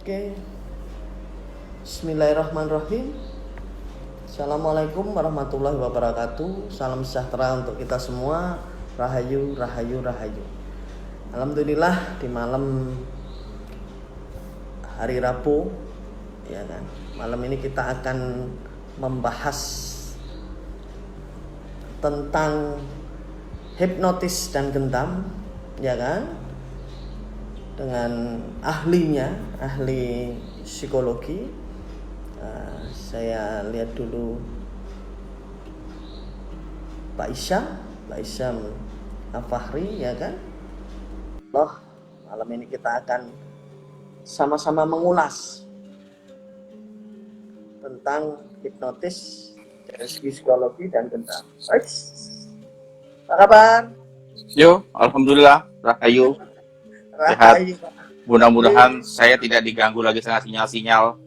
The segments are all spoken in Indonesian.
Oke, Bismillahirrahmanirrahim. Assalamualaikum warahmatullahi wabarakatuh. Salam sejahtera untuk kita semua. Rahayu, rahayu, rahayu. Alhamdulillah di malam hari Rabu, ya kan. Malam ini kita akan membahas tentang hipnotis dan gendam, ya kan? Dengan ahlinya, ahli psikologi. Saya lihat dulu Pak Isyam Al-Fahri, ya kan. Loh, malam ini kita akan sama-sama mengulas tentang hipnotis dari segi psikologi dan gendam. Apa kabar? Yo, alhamdulillah, Rahayu, sehat. Mudah-mudahan saya tidak diganggu lagi sama sinyal-sinyal.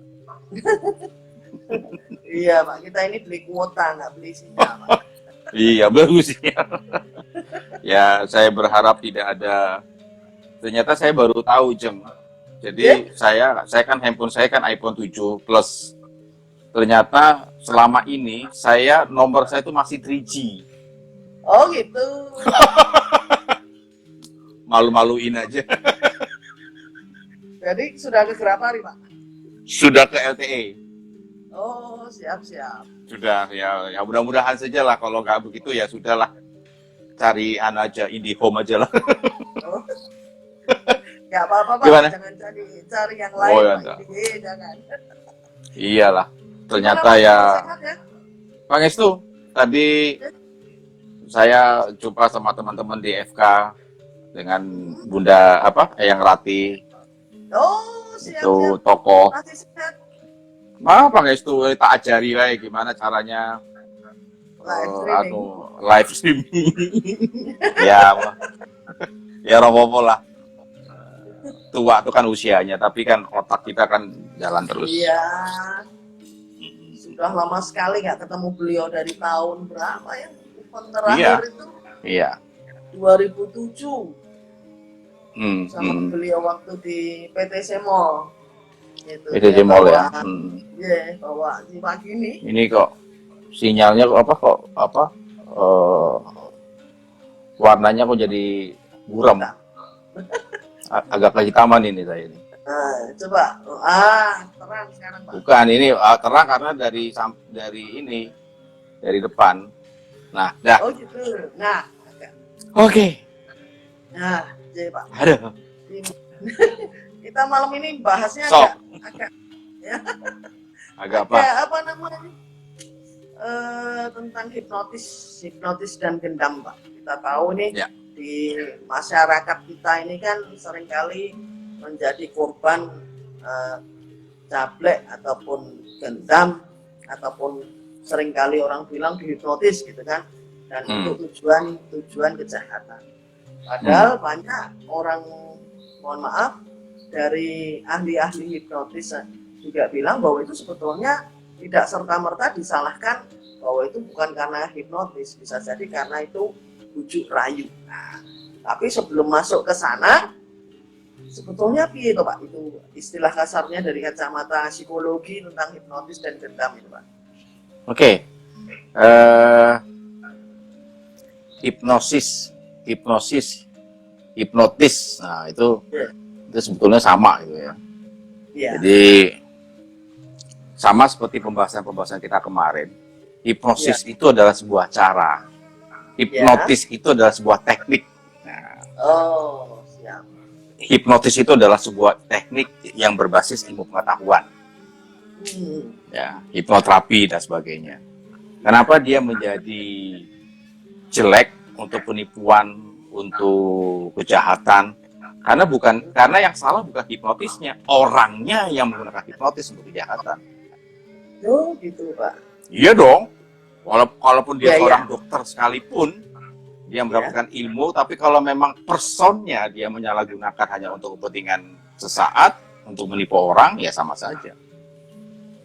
Iya Pak, kita ini beli kuota, nggak beli sinyal. Iya, bagus ya. Ya, saya berharap tidak ada. Ternyata saya baru tahu, Jem. Jadi saya kan handphone saya kan iPhone 7 Plus. Ternyata selama ini nomor saya itu masih 3G. Oh gitu. Malu-maluin aja. Jadi sudah ke berapa hari Pak? Sudah ke LTE. Oh siap. Sudah ya mudah-mudahan saja lah, kalau nggak begitu ya sudahlah, cari aja IndiHome aja lah. Oh. Nggak apa-apa Pak, Gimana? jangan cari yang lain Ya, Pak. Jangan. Iyalah, ternyata Gimana, ya. sehat ya? Pangestu, tadi saya jumpa sama teman-teman di FK dengan Bunda Eyang Rati. Oh siap. Itu tokoh. Masih sehat. Pangestu tak ajari gimana caranya live streaming. ya roboh lah. Tua itu kan usianya, tapi kan otak kita kan jalan terus. Iya. Sudah lama sekali nggak ketemu beliau, dari tahun berapa ya? Terakhir itu. Iya. 2007. Sama beliau waktu di PTC Mall. PTC Mall ya. Iya, bawa si pagi ini. Ini kok sinyalnya warnanya kok jadi buram. Agak kehitaman ini saya ini. Coba. Terang sekarang Pak. Bukan, ini terang karena dari depan. Nah, dah. Oh gitu. Nah, Oke. Nah, jadi Pak. Aduh. Kita malam ini bahasnya agak apa namanya? Tentang hipnotis dan gendam Pak. Kita tahu nih di masyarakat kita ini kan seringkali menjadi korban cablek ataupun gendam, ataupun seringkali orang bilang dihipnotis gitu kan, dan itu tujuan kejahatan. Padahal banyak orang, mohon maaf, dari ahli-ahli hipnotis juga bilang bahwa itu sebetulnya tidak serta-merta disalahkan, bahwa itu bukan karena hipnotis, bisa jadi karena itu bujuk rayu. Nah, tapi sebelum masuk ke sana, sebetulnya piye itu Pak? Itu istilah kasarnya dari kacamata psikologi tentang hipnotis dan gendam itu Pak. Oke. Hipnotis. Nah, itu sebetulnya sama gitu ya. Jadi sama seperti pembahasan kita kemarin. Hipnosis itu adalah sebuah cara. Hipnotis itu adalah sebuah teknik. Nah, siap. Hipnotis itu adalah sebuah teknik yang berbasis ilmu pengetahuan. Ya, hipnoterapi dan sebagainya. Kenapa dia menjadi jelek untuk penipuan, untuk kejahatan? Karena yang salah bukan hipnotisnya, orangnya yang menggunakan hipnotis untuk kejahatan. Oh, gitu Pak. Iya dong. Walaupun dia seorang dokter sekalipun, dia mendapatkan ilmu, tapi kalau memang personnya dia menyalahgunakan hanya untuk kepentingan sesaat, untuk menipu orang, ya sama saja.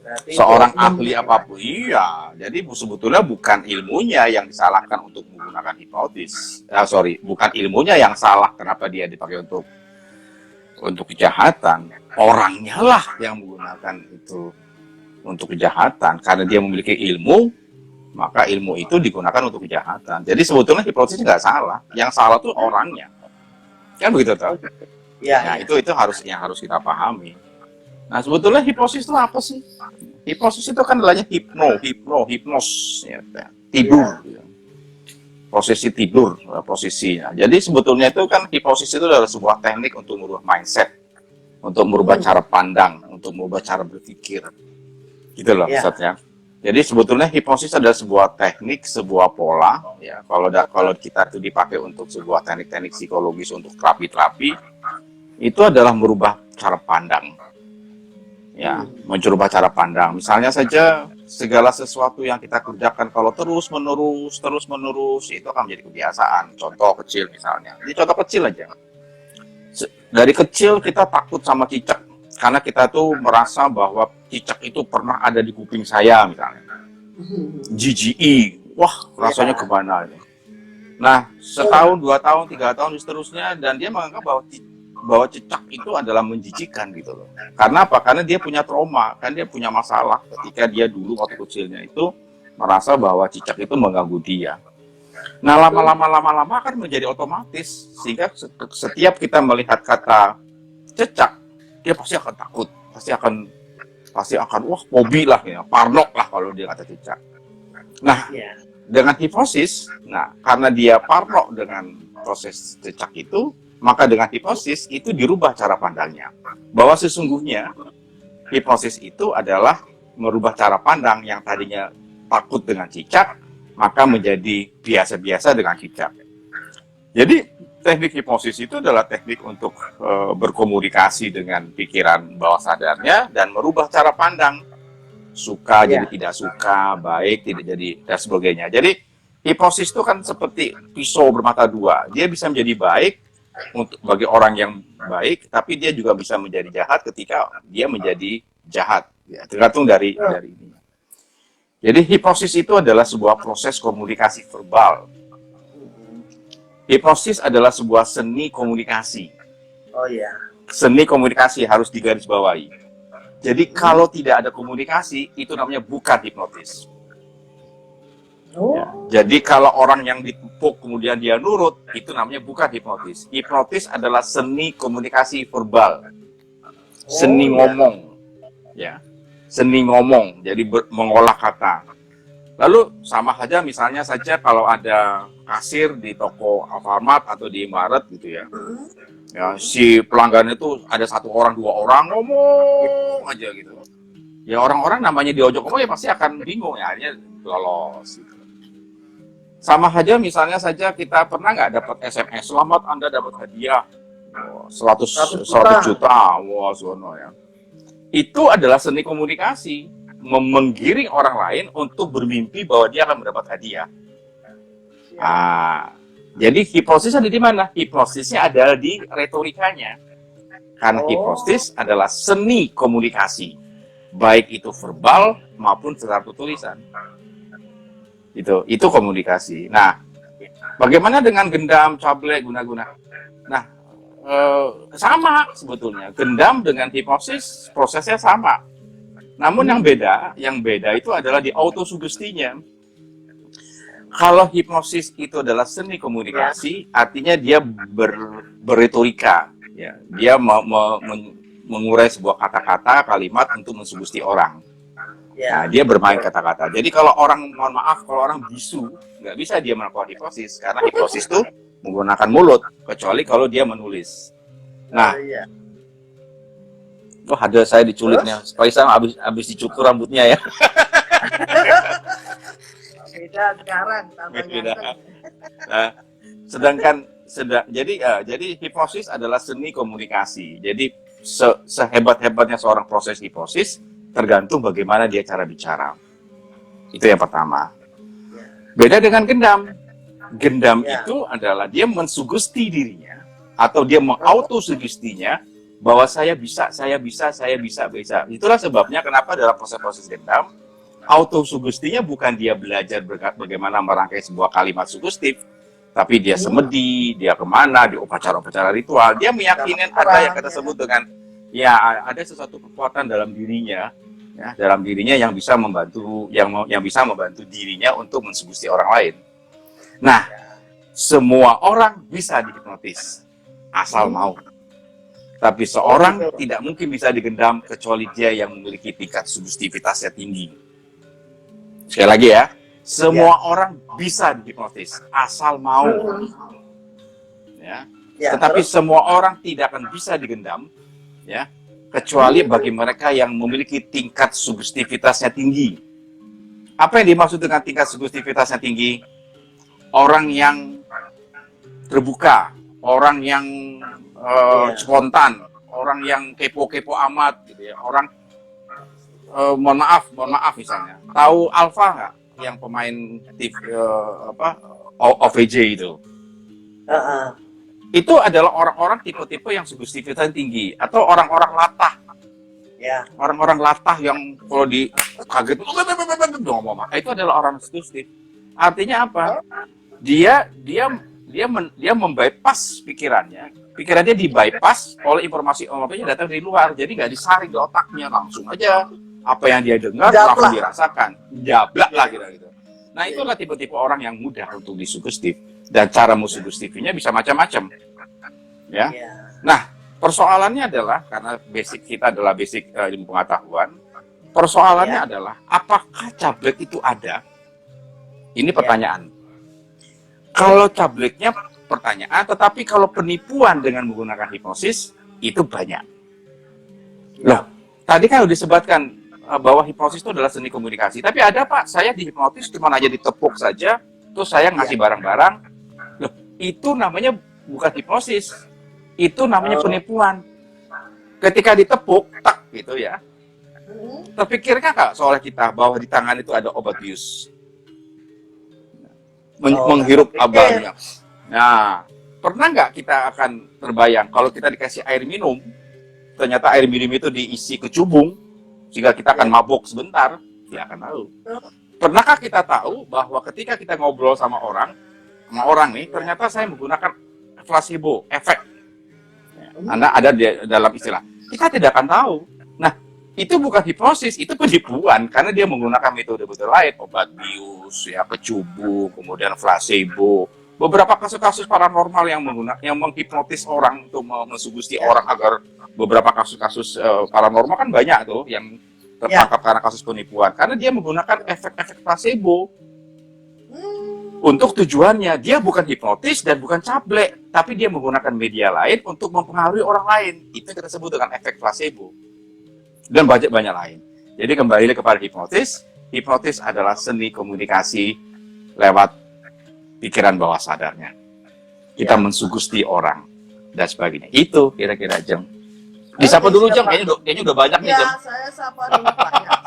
Berarti seorang ahli apapun, jadi sebetulnya bukan ilmunya yang disalahkan untuk menggunakan hipnotis. Bukan ilmunya yang salah, kenapa dia dipakai untuk untuk kejahatan, orangnya lah yang menggunakan itu untuk kejahatan. Karena dia memiliki ilmu, maka ilmu itu digunakan untuk kejahatan. Jadi sebetulnya hipnotis nggak salah, yang salah tuh orangnya. Kan begitu toh? Ya, Nah, ya. itu harus kita pahami. Nah, sebetulnya hipnosis itu apa sih? Hipnosis itu kan adalah hipnos, ya, tidur. Ya. Posisi tidur, posisinya. Jadi sebetulnya itu kan hipnosis itu adalah sebuah teknik untuk merubah mindset, untuk merubah cara pandang, untuk merubah cara berpikir. Gitu loh, Ya. Ustaz ya. Jadi sebetulnya hipnosis adalah sebuah teknik, sebuah pola. Ya, kalau kita itu dipakai untuk sebuah teknik-teknik psikologis untuk terapi-terapi, itu adalah merubah cara pandang. Ya, merubah cara pandang. Misalnya saja segala sesuatu yang kita kerjakan kalau terus menerus itu akan menjadi kebiasaan. Contoh kecil misalnya. Ini contoh kecil aja. Dari kecil kita takut sama cicak karena kita tuh merasa bahwa cicak itu pernah ada di kuping saya misalnya. GGE. Wah, rasanya kemana ini? Nah, setahun, 2 tahun, 3 tahun dan seterusnya, dan dia menganggap bahwa cicak itu adalah menjijikan gitu loh. Karena apa? Karena dia punya trauma, kan dia punya masalah ketika dia dulu waktu kecilnya itu merasa bahwa cicak itu mengganggu dia. Nah, lama-lama kan menjadi otomatis sehingga setiap kita melihat kata cicak, dia pasti akan takut, pasti akan wah fobi lah ya, parno lah kalau dia kata cicak. Nah, dengan hipnosis, karena dia parno dengan proses cicak itu, maka dengan hipnosis itu dirubah cara pandangnya. Bahwa sesungguhnya hipnosis itu adalah merubah cara pandang yang tadinya takut dengan cicak, maka menjadi biasa-biasa dengan cicak. Jadi teknik hipnosis itu adalah teknik untuk berkomunikasi dengan pikiran bawah sadarnya dan merubah cara pandang. Suka jadi tidak suka, baik tidak jadi, dan sebagainya. Jadi hipnosis itu kan seperti pisau bermata dua. Dia bisa menjadi baik untuk bagi orang yang baik, tapi dia juga bisa menjadi jahat ketika dia menjadi jahat. Ya, tergantung dari ini. Jadi hipnosis itu adalah sebuah proses komunikasi verbal. Hipnosis adalah sebuah seni komunikasi. Oh ya. Seni komunikasi harus digarisbawahi. Jadi kalau tidak ada komunikasi, itu namanya bukan hipnotis. Ya. Jadi kalau orang yang dipupuk kemudian dia nurut, itu namanya bukan hipnotis. Hipnotis adalah seni komunikasi verbal, seni ngomong, ya, seni ngomong. Jadi mengolah kata. Lalu sama saja misalnya saja kalau ada kasir di toko Alfamart atau di Indomaret gitu ya. Ya, si pelanggan itu ada 1 orang 2 orang ngomong aja gitu. Ya orang-orang namanya diojok ngomong ya pasti akan bingung ya, akhirnya lolos gitu. Sama saja misalnya saja kita pernah nggak dapat SMS, selamat Anda dapat hadiah 100 juta, wah sono ya. Itu adalah seni komunikasi, menggiring orang lain untuk bermimpi bahwa dia akan mendapat hadiah. Jadi hipnosis ada di mana? Hipnosisnya adalah di retorikanya. Karena hipnosis adalah seni komunikasi, baik itu verbal maupun secara tulisan. Itu komunikasi. Nah, bagaimana dengan gendam, cablek, guna-guna? Nah, sama sebetulnya. Gendam dengan hipnosis prosesnya sama. Namun yang beda itu adalah di autosugestinya. Kalau hipnosis itu adalah seni komunikasi, artinya dia berretorika, ya. Dia mengurai sebuah kata-kata, kalimat untuk mensugesti orang. Nah, dia bermain kata-kata. Jadi kalau orang, mohon maaf, kalau orang bisu, nggak bisa dia melakukan hipnosis, karena hipnosis itu menggunakan mulut, kecuali kalau dia menulis. Nah, ada saya diculitnya, Faisal habis dicukur rambutnya ya. Beda sekarang, beda. Nah, jadi hipnosis adalah seni komunikasi. Jadi sehebat-hebatnya seorang proses hipnosis tergantung bagaimana dia cara bicara. Itu yang pertama. Beda dengan gendam. Gendam itu adalah dia mensugesti dirinya atau dia mengautosugestinya bahwa saya bisa. Itulah sebabnya kenapa dalam proses-proses gendam autosugestinya bukan dia belajar bagaimana merangkai sebuah kalimat sugestif, Tapi dia semedi, dia kemana, di upacara-upacara ritual, dia meyakini ada yang kita sebut dengan ya ada sesuatu kekuatan dalam dirinya, ya, dalam dirinya yang bisa membantu, yang bisa membantu dirinya untuk mensugusti orang lain. Nah, semua orang bisa dihipnotis asal mau. Tapi seorang tidak mungkin bisa digendam kecuali dia yang memiliki tingkat sugestivitasnya tinggi. Sekali lagi ya, semua orang bisa dihipnotis asal mau. Ya. Tetapi semua orang tidak akan bisa digendam, ya, kecuali bagi mereka yang memiliki tingkat sugestivitasnya tinggi. Apa yang dimaksud dengan tingkat sugestivitasnya tinggi? Orang yang terbuka, orang yang spontan, orang yang kepo-kepo amat, gitu ya. Orang mohon maaf misalnya. Tahu Alpha nggak? Yang pemain TV OVJ itu. Itu adalah orang-orang tipe-tipe yang sugestivitasnya tinggi, atau orang-orang latah. Ya. Orang-orang latah yang kalau di kaget ngomong, itu adalah orang sugestif. Artinya apa? Dia membypass pikirannya. Pikirannya dibypass oleh informasi yang datang dari luar. Jadi nggak disaring di otaknya, langsung aja apa yang dia dengar langsung dirasakan. Jablak lah gitu. Nah, itulah tipe-tipe orang yang mudah untuk disugestif, dan cara mensugestifnya bisa macam-macam. Ya. Nah, persoalannya adalah karena basic kita adalah basic ilmu pengetahuan. Persoalannya adalah apakah cablek itu ada? Ini pertanyaan. Kalau cableknya pertanyaan, tetapi kalau penipuan dengan menggunakan hipnosis itu banyak. Loh, tadi kan udah disebutkan bahwa hipnosis itu adalah seni komunikasi. Tapi ada Pak, saya dihipnotis cuma aja ditepuk saja, terus saya ngasih barang-barang. Loh, itu namanya bukan hipnosis. Itu namanya penipuan. Ketika ditepuk, tak gitu ya. Terpikirkan nggak soal kita bahwa di tangan itu ada obat bius? Menghirup abalnya. Nah, pernah nggak kita akan terbayang kalau kita dikasih air minum, ternyata air minum itu diisi kecubung, sehingga kita akan mabuk sebentar, ya akan tahu. Pernahkah kita tahu bahwa ketika kita ngobrol sama orang nih, ternyata saya menggunakan placebo, efek. Anda ada di dalam istilah. Kita tidak akan tahu. Nah, itu bukan hipnosis, itu penipuan, karena dia menggunakan metode-metode lain, obat bius, ya, kecubung, kemudian placebo. Beberapa kasus-kasus paranormal yang menghipnotis orang untuk mensugusti orang agar beberapa kasus-kasus paranormal kan banyak tuh yang tertangkap karena kasus penipuan, karena dia menggunakan efek-efek placebo. Untuk tujuannya, dia bukan hipnotis dan bukan cablek, tapi dia menggunakan media lain untuk mempengaruhi orang lain. Itu kita sebut dengan efek placebo. Dan banyak lain. Jadi kembali kepada hipnotis. Hipnotis adalah seni komunikasi lewat pikiran bawah sadarnya. Kita mensugusti orang dan sebagainya. Itu kira-kira Jeng. Disapa dulu Jeng, kayaknya udah banyak nih Jeng. Ya, saya sapa dulu banyak.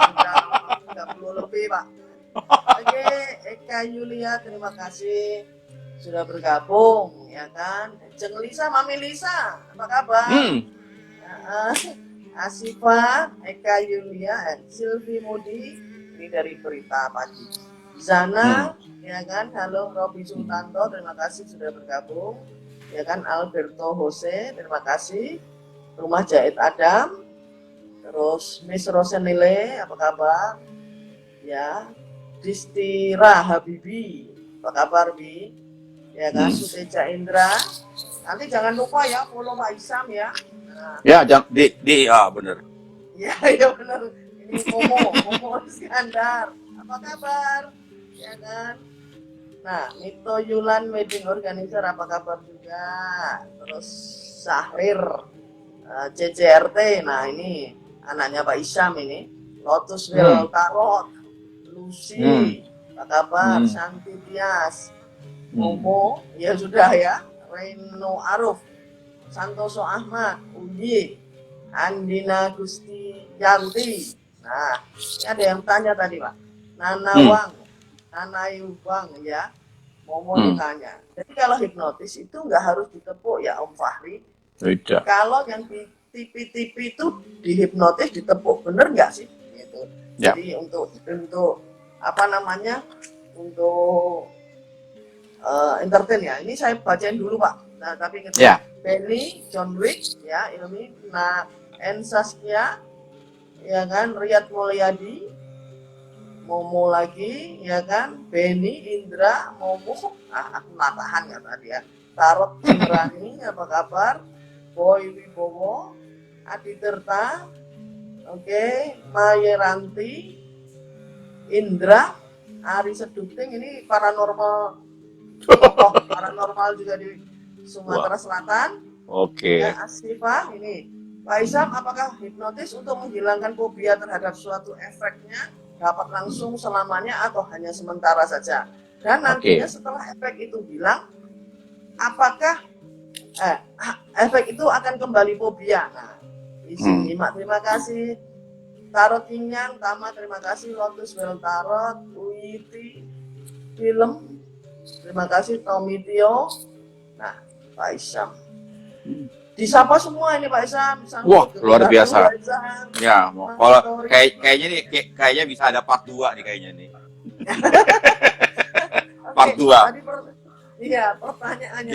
Sudah 30 lebih Pak. Oke, Eka Yulia, terima kasih sudah bergabung, ya kan. Jeng Lisa, Mami Lisa, apa kabar? Asifa, Eka Yulia, Silvi Mudi, ini dari Berita Pagi. Zana, ya kan. Halo Robi Sultanto, terima kasih sudah bergabung. Ya kan, Alberto Jose, terima kasih. Rumah Jahit Adam, terus Miss Rosenile, apa kabar? Ya. Distira Habibi, apa kabar Bi? Ya kan, Suteja Indra. Nanti jangan lupa ya follow Pak Isam ya. Nah. Ya, bener. Ya bener. Ini Momo Iskandar. Apa kabar? Ya kan. Nah, Mito Yulan Wedding Organizer, apa kabar juga? Terus Sahrir CCRT. Nah, ini anaknya Pak Isam ini. Lotus Will Tarot. Lucy, apa kabar? Santi Tias, Momo, ya sudah ya. Reno Aruf, Santoso Ahmad, Uyi, Andina Gusti Yanti. Nah, ini ada yang tanya tadi Pak. Nana Wang, Nana Yubang ya. Momo ditanya. Jadi kalau hipnotis itu nggak harus ditepuk ya Om Fahri. Tidak. Kalau yang di TV-TV itu dihipnotis ditepuk, bener nggak sih? Gitu. Ya. Jadi untuk apa namanya, untuk entertain ya. Ini saya bacain dulu Pak. Nah, tapi ingat Ya. Benny, John Wick, ya ini, nah, Saskia, ya kan, Riyad Mulyadi, Momo lagi, ya kan, Benny, Indra, Momo, aku nggak tahan ya tadi ya. Tarot Cimrani, apa kabar? Boy Wibowo, Adi Tirta, oke, Mayeranti, Indra, Ari Seduting, ini paranormal, paranormal juga di Sumatera Selatan. Oke. Ya, Asifah, ini Pak Isam, apakah hipnotis untuk menghilangkan fobia terhadap suatu efeknya dapat langsung selamanya atau hanya sementara saja? Dan nantinya setelah efek itu hilang, apakah efek itu akan kembali fobia? Nah, Mak, terima kasih. Tarot Inyang, Tama, terima kasih. Lotus Bell Tarot, Uiti Film, terima kasih. Tommy Tio. Nah, Pak Isam. Disapa semua ini Pak Isam. Wah, luar biasa. Ya, kalau kayaknya bisa ada part 2 nih kayaknya nih. Part 2. Iya, pertanyaannya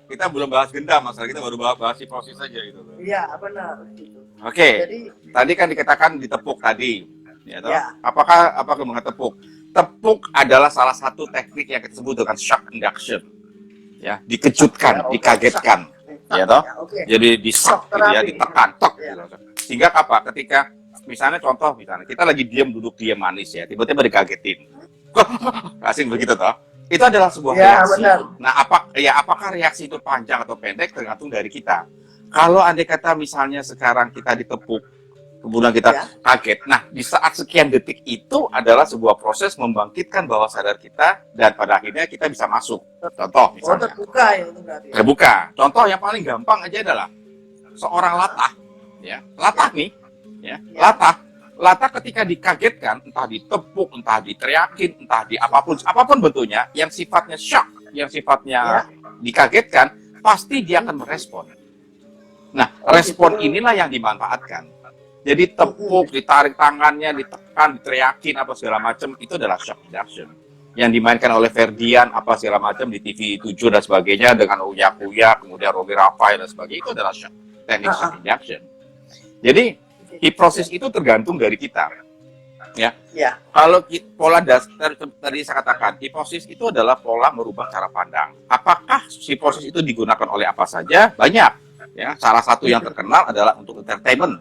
kita belum bahas gendam, masalah kita baru bahas proses saja gitu. Iya, benar gitu. Oke. Tadi kan dikatakan ditepuk tadi. Ya, ya. Apakah mengenai tepuk? Tepuk adalah salah satu teknik yang kita sebut dengan shock induction. Ya, dikejutkan, dikagetkan. Ya toh? Jadi di shock gitu ya, ditekan, tok gitu. Sehingga apa? Ketika misalnya kita lagi duduk diam manis ya, tiba-tiba dikagetin. Asing begitu toh? Itu adalah sebuah reaksi. Benar. Nah, apakah reaksi itu panjang atau pendek tergantung dari kita. Kalau andai kata misalnya sekarang kita ditepuk, kemudian kita kaget. Nah, di saat sekian detik itu adalah sebuah proses membangkitkan bawah sadar kita dan pada akhirnya kita bisa masuk. Contoh misalnya. Terbuka ya itu berarti. Terbuka. Contoh yang paling gampang aja adalah seorang latah, ya. Latah nih, ya. Latah ketika dikagetkan, entah ditepuk, entah diteriakin, entah di apapun bentuknya, yang sifatnya shock, yang sifatnya dikagetkan, pasti dia akan merespon. Nah, respon inilah yang dimanfaatkan. Jadi tepuk, ditarik tangannya, ditekan, diteriakin, apa segala macam, itu adalah shock induction. Yang dimainkan oleh Ferdian, apa segala macam, di TV 7 dan sebagainya, dengan Uya, kemudian Robi Rafael dan sebagainya, itu adalah teknik shock induction. Jadi, hipnosis itu tergantung dari kita. Ya. Kalau pola dasar tadi saya katakan, hipnosis itu adalah pola merubah cara pandang. Apakah hipnosis itu digunakan oleh apa saja? Banyak. Ya, salah satu yang terkenal adalah untuk entertainment.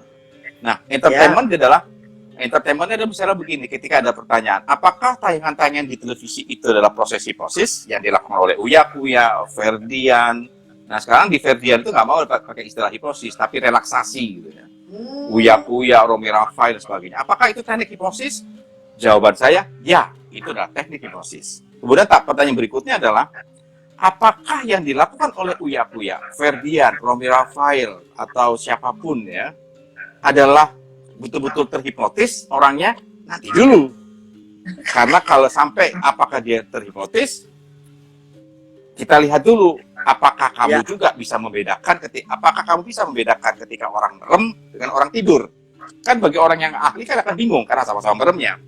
Nah, entertainmentnya adalah misalnya begini, ketika ada pertanyaan, apakah tayangan-tayangan di televisi itu adalah proses hipnosis yang dilakukan oleh Uya, Ferdian. Nah, sekarang di Ferdian itu nggak mau pakai istilah hipnosis, tapi relaksasi gitu ya. Uya, Romi Rafael dan sebagainya. Apakah itu teknik hipnosis? Jawaban saya, ya, itu adalah teknik hipnosis. Kemudian pertanyaan berikutnya adalah, apakah yang dilakukan oleh Uya, Ferdian, Romi Rafael, atau siapapun ya, adalah betul-betul terhipnotis orangnya? Nanti dulu. Karena kalau sampai apakah dia terhipnotis, kita lihat dulu, apakah kamu juga bisa membedakan ketika orang merem dengan orang tidur. Kan bagi orang yang ahli kan akan bingung karena sama-sama meremnya.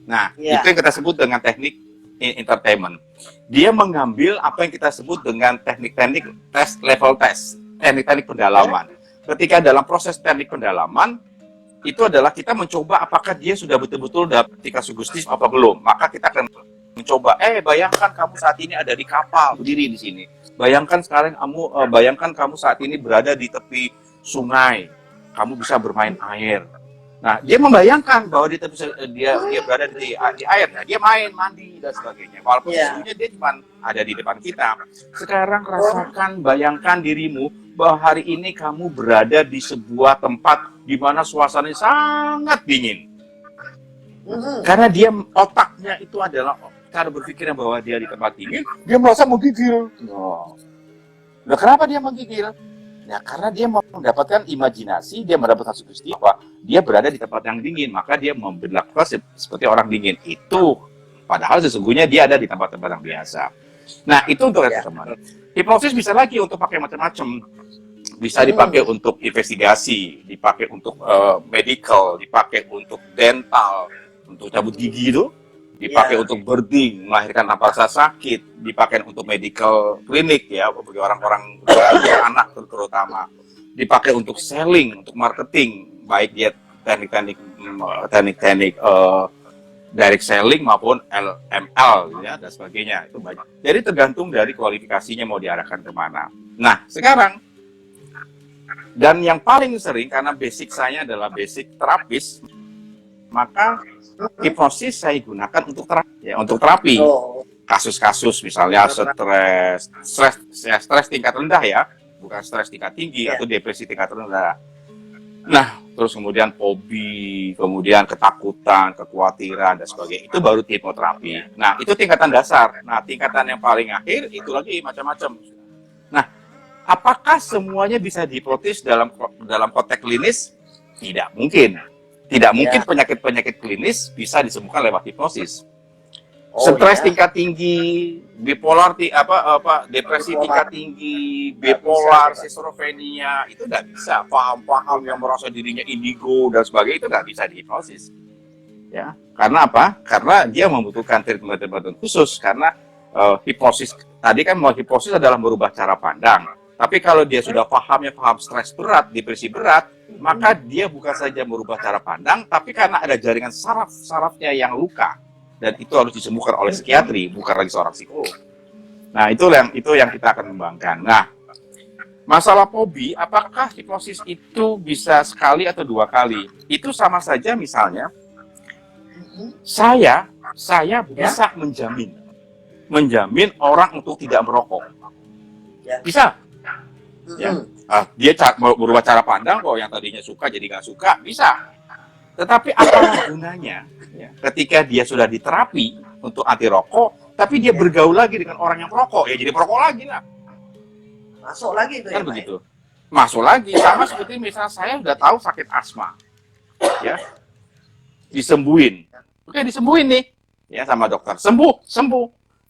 Nah, itu yang kita sebut dengan teknik entertainment. Dia mengambil apa yang kita sebut dengan teknik-teknik level test, teknik-teknik pendalaman. Ketika dalam proses teknik pendalaman, itu adalah kita mencoba apakah dia sudah betul-betul ketika sugestif apa belum. Maka kita akan mencoba, bayangkan kamu saat ini ada di kapal, berdiri di sini. Bayangkan kamu saat ini berada di tepi sungai. Kamu bisa bermain air. Nah, dia membayangkan bahwa dia berada di air, nah, dia main, mandi dan sebagainya. Walaupun sesungguhnya dia cuma ada di depan kita. Sekarang rasakan, bayangkan dirimu bahwa hari ini kamu berada di sebuah tempat di mana suasananya sangat dingin. Karena dia otaknya itu adalah cara berpikirnya bahwa dia di tempat dingin, dia merasa menggigil. Nah, kenapa dia menggigil? Nah, karena dia mau mendapatkan imajinasi, dia mendapatkan sugesti bahwa dia berada di tempat yang dingin, maka dia memperlakukan seperti orang dingin. Itu padahal sesungguhnya dia ada di tempat-tempat yang biasa. Nah, itu untuk teman. Hipnosis bisa lagi untuk pakai macam-macam. Bisa dipakai untuk investigasi, dipakai untuk medical, dipakai untuk dental, untuk cabut gigi itu. dipakai untuk birthing, melahirkan tanpa rasa sakit, dipakai untuk medical klinik ya, bagi orang-orang anak terutama, dipakai untuk selling, untuk marketing, baik dia teknik-teknik direct selling maupun LML ya dan sebagainya, itu banyak. Jadi tergantung dari kualifikasinya mau diarahkan kemana. Nah sekarang, dan yang paling sering karena basic saya adalah basic terapis, maka hipnosis saya gunakan untuk terapi. Kasus-kasus misalnya stres tingkat rendah ya, bukan stres tingkat tinggi atau depresi tingkat rendah. Nah, terus kemudian fobi, kemudian ketakutan, kekhawatiran dan sebagainya, itu baru hipnoterapi. Nah, itu tingkatan dasar. Nah, tingkatan yang paling akhir itu lagi macam-macam. Nah, apakah semuanya bisa dihipnotis dalam konteks klinis? Tidak mungkin. Tidak mungkin penyakit-penyakit klinis bisa disembuhkan lewat hipnosis. Stres tingkat tinggi, bipolar, depresi tingkat tinggi, bipolar, schizophrenia, itu nggak bisa. Paham-paham yang merasa dirinya indigo dan sebagainya, itu nggak bisa dihipnosis. Ya, karena apa? Karena dia membutuhkan treatment khusus. Karena hipnosis tadi kan mau hipnosis adalah merubah cara pandang. Tapi kalau dia sudah paham stres berat, depresi berat, maka dia bukan saja merubah cara pandang, tapi karena ada jaringan saraf-sarafnya yang luka, dan itu harus disembuhkan oleh psikiatri, bukan lagi seorang psikolog. Nah, itu yang kita akan kembangkan. Nah, masalah fobi, apakah hipnosis itu bisa sekali atau 2 kali? Itu sama saja misalnya, saya bisa menjamin orang untuk tidak merokok. Bisa. Ya. Dia berubah cara pandang kok, yang tadinya suka jadi nggak suka, bisa. Tetapi apa gunanya ya, ketika dia sudah diterapi untuk anti rokok, tapi dia bergaul lagi dengan orang yang perokok, ya jadi perokok lagi lah. Masuk lagi itu kan ya, begitu. Masuk lagi, sama seperti misalnya saya udah tahu sakit asma, ya, disembuhin, oke disembuhin nih, ya sama dokter, sembuh,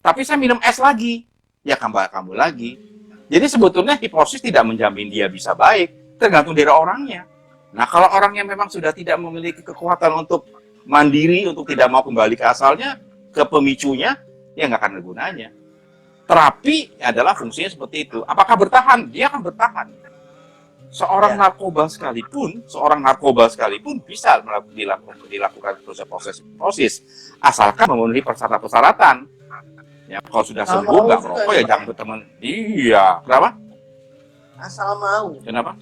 tapi saya minum es lagi, ya kambuh lagi. Jadi sebetulnya hipnosis tidak menjamin dia bisa baik, tergantung dari orangnya. Nah, kalau orangnya memang sudah tidak memiliki kekuatan untuk mandiri, untuk tidak mau kembali ke asalnya, ke pemicunya, ya nggak akan ada gunanya. Terapi adalah fungsinya seperti itu. Apakah bertahan? Dia akan bertahan. Seorang narkoba sekalipun bisa dilakukan proses hipnosis, asalkan memenuhi persyaratan. Ya, kalau sudah sembuh nggak merokok ya jangan berteman. Iya, kenapa? Asal mau. Kenapa?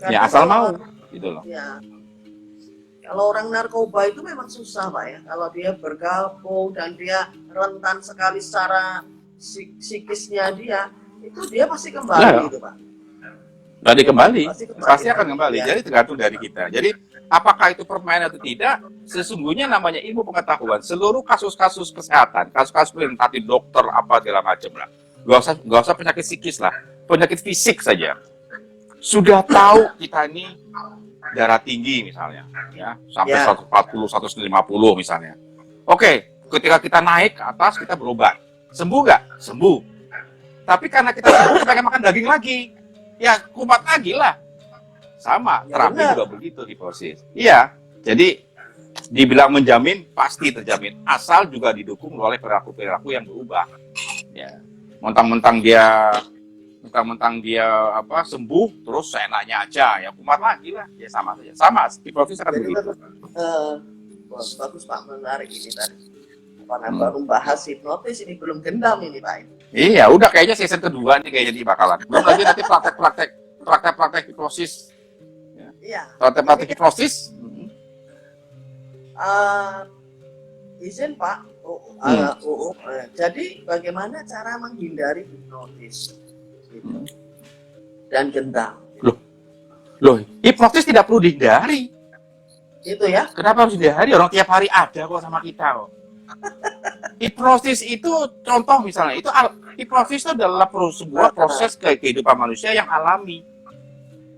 Ya asal mau, gitu loh. Ya. Kalau orang narkoba itu memang susah Pak ya. Kalau dia bergabung dan dia rentan sekali secara psikisnya dia, itu dia pasti kembali gitu Pak. Pasti akan kembali. Ya. Jadi tergantung dari kita. Jadi apakah itu permainan atau tidak? Sesungguhnya namanya ilmu pengetahuan. Seluruh kasus-kasus kesehatan, kasus-kasus tadi dokter apa segala macam lah. Gak usah penyakit psikis lah, penyakit fisik saja. Sudah tahu kita ini darah tinggi misalnya, ya sampai 140, 150 misalnya. Oke, ketika kita naik ke atas kita berobat, sembuh nggak? Sembuh. Tapi karena kita sembuh, kita pengen makan daging lagi. Ya, kumat lagi lah. Sama, terapi juga begitu hipnosis. Iya, jadi dibilang menjamin, pasti terjamin. Asal juga didukung oleh perilaku-perilaku yang berubah. Ya, mentang-mentang dia sembuh, terus seenaknya aja, ya kumat lagi lah. Ya sama saja. Sama, hipnosis akan begitu. Bagus Pak, menarik ini tadi. Karena baru bahas hipnotis, ini belum gendam ini Pak. Iya, udah kayaknya season kedua nih kayaknya di bakalan. Belum lagi nanti praktek hipnosis. Iya. Praktek hipnosis. Izin Pak. Jadi bagaimana cara menghindari hipnotis dan gendam? Loh, hipnotis tidak perlu dihindari. Itu ya? Kenapa harus dihindari? Orang tiap hari ada kok sama kita kok. Hipnosis itu contoh misalnya, hipnosis itu adalah sebuah proses kehidupan manusia yang alami.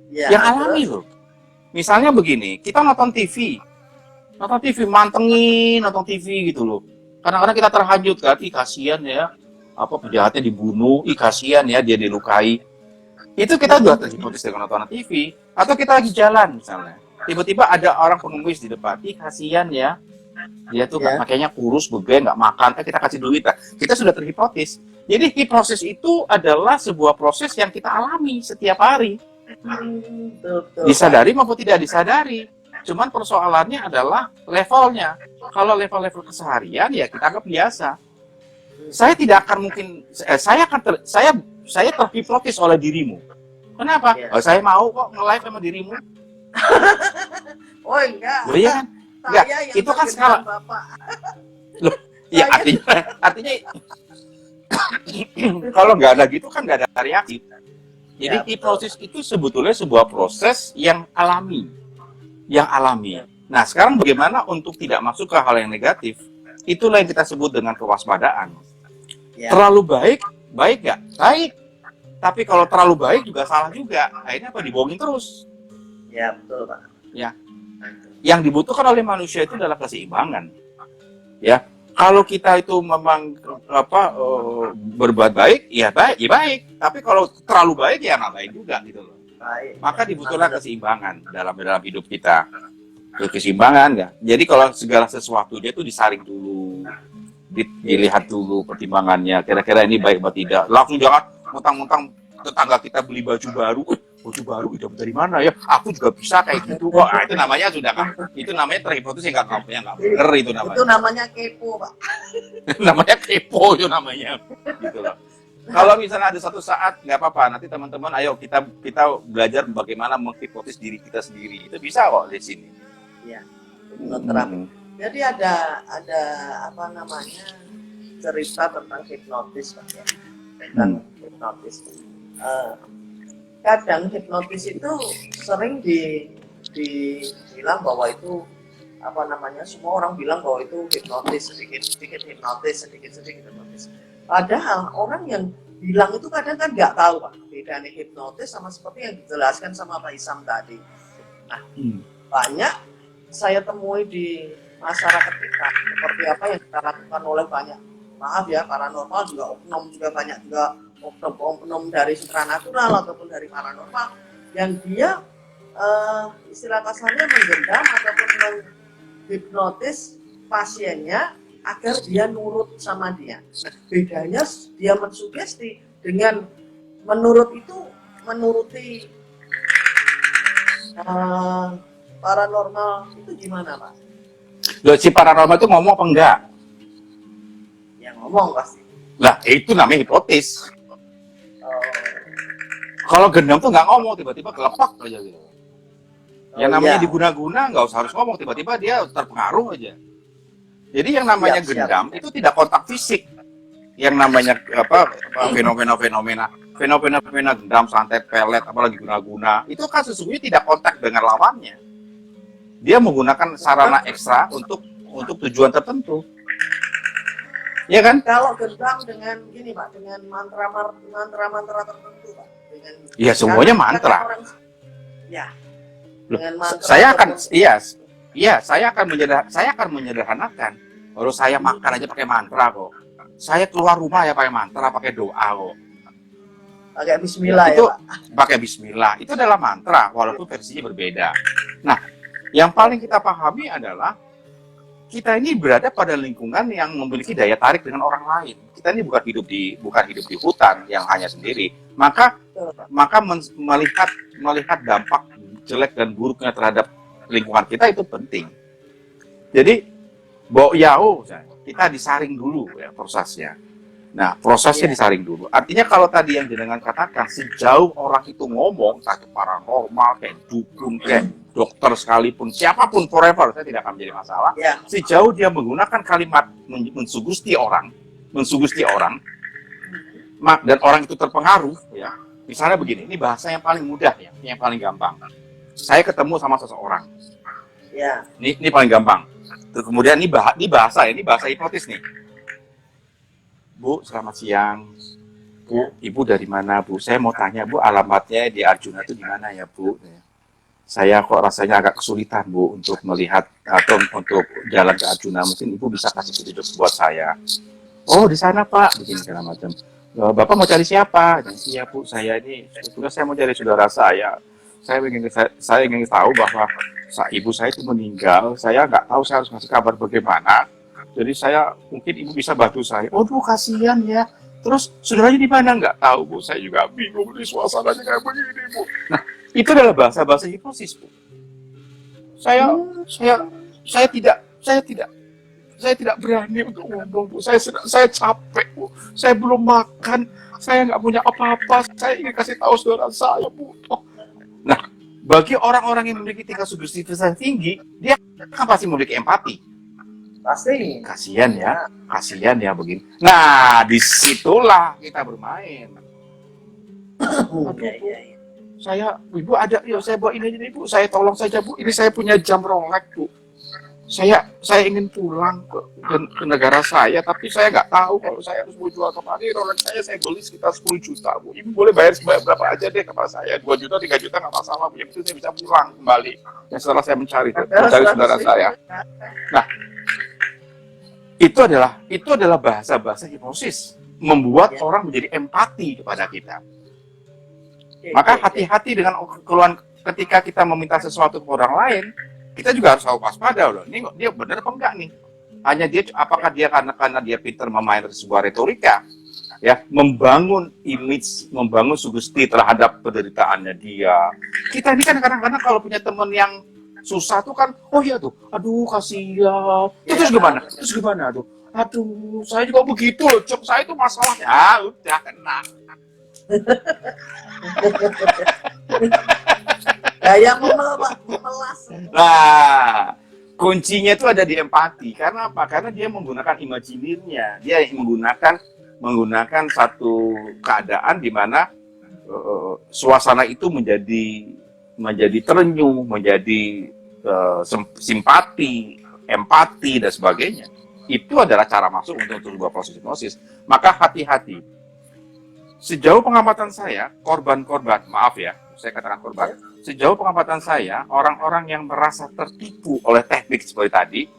Ya, yang alami loh. Misalnya begini, kita nonton TV mantengin nonton TV gitu loh. Kadang-kadang kita terhanyut kan, kasihan ya, penjahatnya dibunuh, kasihan ya dia dilukai. Itu kita udah terhipnotis dengan nonton TV. Atau kita lagi jalan misalnya, tiba-tiba ada orang pengemis di depan, kasihan ya, Dia tuh makanya kurus, beban, nggak makan, kita kasih duit. Kita sudah terhipnotis. Jadi hipnosis itu adalah sebuah proses yang kita alami setiap hari. Disadari maupun tidak disadari. Cuman persoalannya adalah levelnya. Kalau level-level keseharian ya kita anggap biasa. Saya tidak akan mungkin, saya terhipnotis oleh dirimu. Kenapa? Oh, saya mau kok nge-live sama dirimu. Oh enggak. Loh, iya kan? Enggak, itu kan skala. Loh, ya artinya kalau nggak ada gitu kan nggak ada reaksi. Jadi hipnosis itu sebetulnya sebuah proses yang alami. Nah, sekarang bagaimana untuk tidak masuk ke hal yang negatif? Itulah yang kita sebut dengan kewaspadaan. Terlalu baik nggak? Baik. Tapi kalau terlalu baik juga salah juga. Akhirnya apa? Dibohongin terus. Ya, betul, Pak. Ya. Yang dibutuhkan oleh manusia itu adalah keseimbangan. Ya. Kalau kita itu memang berbuat baik, ya baik. Tapi kalau terlalu baik ya nggak baik juga gitu loh. Baik. Maka dibutuhkan keseimbangan dalam hidup kita. Keseimbangan ya. Jadi kalau segala sesuatunya itu disaring dulu, dilihat dulu pertimbangannya. Kira-kira ini baik atau tidak. Langsung jangan mentang-mentang tetangga kita beli baju baru dapat dari mana ya? Aku juga bisa kayak gitu kok. Nah, itu namanya sudah kan? Itu namanya terhipnotis yang nggak bener itu namanya. Itu namanya kepo, Pak. Namanya kepo itu namanya. Gitu loh. Kalau misalnya ada satu saat nggak apa-apa, nanti teman-teman ayo kita belajar bagaimana menghipnotis diri kita sendiri. Itu bisa kok di sini. Iya. Hipnoterapi. Jadi ada apa namanya cerita tentang hipnotis, Pak ya. Tentang hipnotis. Kadang hipnotis itu sering dibilang bahwa itu apa namanya, semua orang bilang bahwa itu hipnotis, sedikit hipnotis, sedikit hipnotis. Padahal orang yang bilang itu kadang kan nggak tahu, Pak, bedanya hipnotis sama seperti yang dijelaskan sama Pak Isam tadi. Nah, banyak saya temui di masyarakat kita seperti apa yang kita lakukan oleh banyak, maaf ya, paranormal juga, oknum juga banyak juga, oknum dari supranatural ataupun dari paranormal yang dia istilah kasarnya menggendam ataupun menghipnotis pasiennya agar dia nurut sama dia. Nah, bedanya dia mensugesti dengan menurut itu menuruti paranormal itu gimana, Pak? Loh, si paranormal itu ngomong apa enggak? Ya ngomong pasti. Lah, itu namanya hipnotis. Kalau gendam tuh nggak ngomong, tiba-tiba kelepak aja gitu. Yang namanya diguna-guna nggak usah harus ngomong, tiba-tiba dia terpengaruh aja. Jadi yang namanya gendam itu tidak kontak fisik. Yang namanya fenomena gendam, santet, pelet, apalagi guna-guna, itu kan sesungguhnya tidak kontak dengan lawannya. Dia menggunakan sarana ekstra untuk tujuan tertentu. Ya kan? Kalau gendam dengan gini, Pak, dengan mantra tertentu, Pak. Iya, semuanya mantra. Ya. Dengan mantra saya akan menyederhanakan. Kalau saya makan aja pakai mantra kok. Saya keluar rumah ya pakai mantra, pakai doa kok. Pakai bismillah itu, ya, Pak. Pakai bismillah. Itu adalah mantra walaupun versinya berbeda. Nah, yang paling kita pahami adalah kita ini berada pada lingkungan yang memiliki daya tarik dengan orang lain. Kita ini bukan hidup di hutan yang hanya sendiri. Maka melihat dampak jelek dan buruknya terhadap lingkungan kita itu penting. Jadi kita disaring dulu ya prosesnya. Nah, prosesnya disaring dulu. Artinya kalau tadi yang jenengan katakan, sejauh orang itu ngomong, entah paranormal, kayak dukun, kayak dokter sekalipun, siapapun, forever, saya tidak akan menjadi masalah. Ya. Sejauh dia menggunakan kalimat mensugusti orang, dan orang itu terpengaruh, ya. Misalnya begini, ini bahasa yang paling mudah ya, yang paling gampang. Saya ketemu sama seseorang. Ya. Ini paling gampang. Terus kemudian ini bahasa hipnotis nih. Bu, selamat siang. Bu, Ibu dari mana, Bu? Saya mau tanya, Bu, alamatnya di Arjuna itu di mana ya, Bu? Saya kok rasanya agak kesulitan, Bu, untuk melihat atau untuk jalan ke Arjuna. Mungkin Ibu bisa kasih petunjuk buat saya. Oh, di sana, Pak. Begini segala macam. Bapak mau cari siapa? Iya, Bu, saya ini sebetulnya saya mau cari saudara saya. saya ingin tahu bahwa ibu saya itu meninggal, saya nggak tahu saya harus ngasih kabar bagaimana. Jadi mungkin ibu bisa bantu saya. Oh Bu, kasihan ya. Terus saudaranya di mana nggak tahu Bu. Saya juga bingung di suasananya kayak begini Bu. Nah, itu adalah bahasa hipnosis Bu. Saya tidak berani untuk ngomong Bu. Saya capek Bu. Saya belum makan. Saya nggak punya apa-apa. Saya ingin kasih tahu saudara saya Bu. Nah, bagi orang-orang yang memiliki tingkat sugestivitas yang tinggi, dia kan pasti memiliki empati. Pasti. Kasihan ya begini. Nah, disitulah kita bermain. Ibu ada, yuk saya bawa ini aja Ibu. Saya tolong saja Bu. Ini saya punya jam Rolex Bu. Saya ingin pulang ke negara saya, tapi saya nggak tahu kalau saya harus mau jual kemana. Rolex saya beli sekitar 10 juta Bu. Ibu boleh bayar berapa aja deh kepada saya. 2 juta, 3 juta nggak masalah Bu. Yang penting saya bisa pulang kembali. Dan setelah saya mencari saudara saya. Nah, itu adalah bahasa hipnosis, membuat orang menjadi empati kepada kita. Maka hati-hati dengan keluhan ketika kita meminta sesuatu ke orang lain, kita juga harus tahu waspada loh. Ini dia benar apa enggak nih? Hanya apakah dia karena dia pintar memainkan sebuah retorika, ya, membangun image, membangun sugesti terhadap penderitaannya dia. Kita ini kan kadang-kadang kalau punya teman yang susah tuh kan, oh iya tuh, aduh kasihan. Terus gimana tuh? Aduh, saya juga begitu loh, Cok. Saya itu masalahnya. Udah kena. Gaya memelas. Nah, kuncinya itu ada di empati. Karena apa? Karena dia menggunakan imajinirnya. Dia menggunakan satu keadaan di mana suasana itu menjadi terenyuh, menjadi simpati, empati, dan sebagainya. Itu adalah cara masuk untuk sebuah proses hipnosis. Maka hati-hati. Sejauh pengamatan saya, korban-korban, maaf ya, saya katakan korban. Sejauh pengamatan saya, orang-orang yang merasa tertipu oleh teknik seperti tadi,